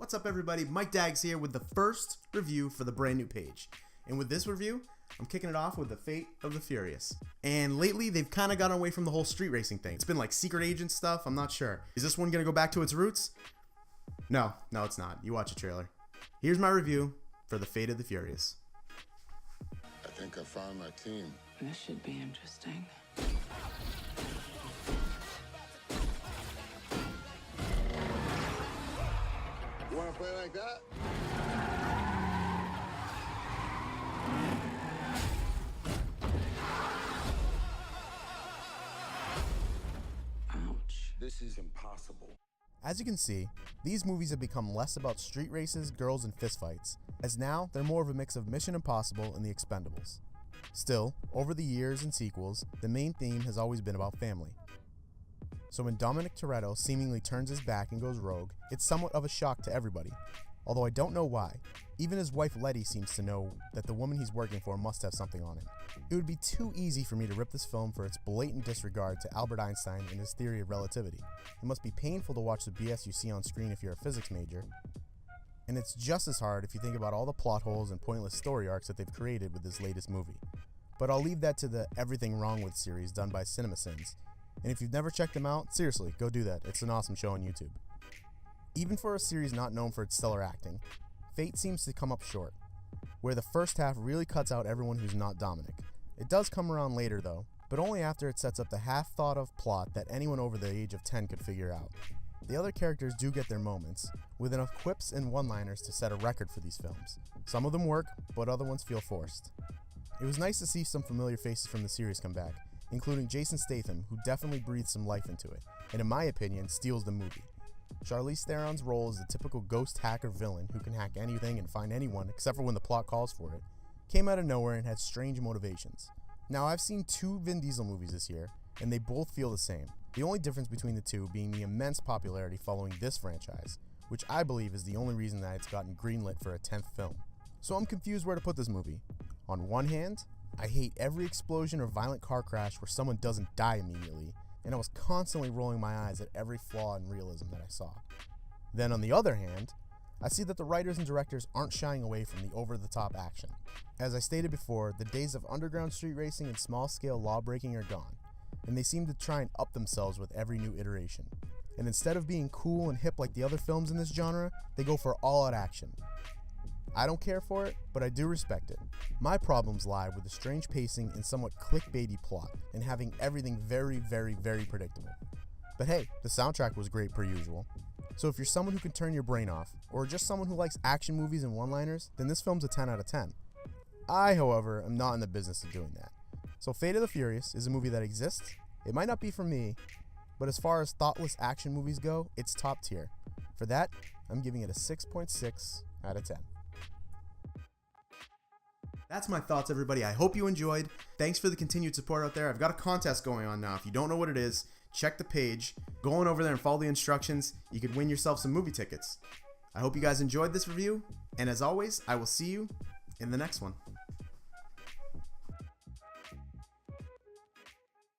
What's up everybody, Mike Dags here with the first review for the brand new page. And with this review, I'm kicking it off with the Fate of the Furious. And lately, they've kind of gotten away from the whole street racing thing. It's been like secret agent stuff, I'm not sure. Is this one gonna go back to its roots? No, it's not. You watch the trailer. Here's my review for the Fate of the Furious. I think I found my team. This should be interesting. You want to play like that? Ouch. This is impossible. As you can see, these movies have become less about street races, girls, and fistfights, as now they're more of a mix of Mission Impossible and The Expendables. Still, over the years and sequels, the main theme has always been about family. So when Dominic Toretto seemingly turns his back and goes rogue, it's somewhat of a shock to everybody, although I don't know why. Even his wife Letty seems to know that the woman he's working for must have something on him. It would be too easy for me to rip this film for its blatant disregard to Albert Einstein and his theory of relativity. It must be painful to watch the BS you see on screen if you're a physics major, and it's just as hard if you think about all the plot holes and pointless story arcs that they've created with this latest movie. But I'll leave that to the Everything Wrong With series done by CinemaSins. And if you've never checked them out, seriously, go do that. It's an awesome show on YouTube. Even for a series not known for its stellar acting, Fate seems to come up short, where the first half really cuts out everyone who's not Dominic. It does come around later though, but only after it sets up the half-thought-of plot that anyone over the age of 10 could figure out. The other characters do get their moments, with enough quips and one-liners to set a record for these films. Some of them work, but other ones feel forced. It was nice to see some familiar faces from the series come back, including Jason Statham, who definitely breathes some life into it, and in my opinion, steals the movie. Charlize Theron's role as the typical ghost hacker villain who can hack anything and find anyone except for when the plot calls for it, came out of nowhere and had strange motivations. Now, I've seen 2 Vin Diesel movies this year, and they both feel the same, the only difference between the two being the immense popularity following this franchise, which I believe is the only reason that it's gotten greenlit for a 10th film. So I'm confused where to put this movie. On one hand, I hate every explosion or violent car crash where someone doesn't die immediately, and I was constantly rolling my eyes at every flaw in realism that I saw. Then on the other hand, I see that the writers and directors aren't shying away from the over-the-top action. As I stated before, the days of underground street racing and small-scale law-breaking are gone, and they seem to try and up themselves with every new iteration. And instead of being cool and hip like the other films in this genre, they go for all-out action. I don't care for it, but I do respect it. My problems lie with the strange pacing and somewhat clickbaity plot, and having everything very, very, very predictable. But hey, the soundtrack was great per usual. So if you're someone who can turn your brain off, or just someone who likes action movies and one-liners, then this film's a 10 out of 10. I, however, am not in the business of doing that. So Fate of the Furious is a movie that exists. It might not be for me, but as far as thoughtless action movies go, it's top tier. For that, I'm giving it a 6.6 out of 10. That's my thoughts, everybody. I hope you enjoyed. Thanks for the continued support out there. I've got a contest going on now. If you don't know what it is, check the page. Go on over there and follow the instructions. You could win yourself some movie tickets. I hope you guys enjoyed this review, and as always, I will see you in the next one.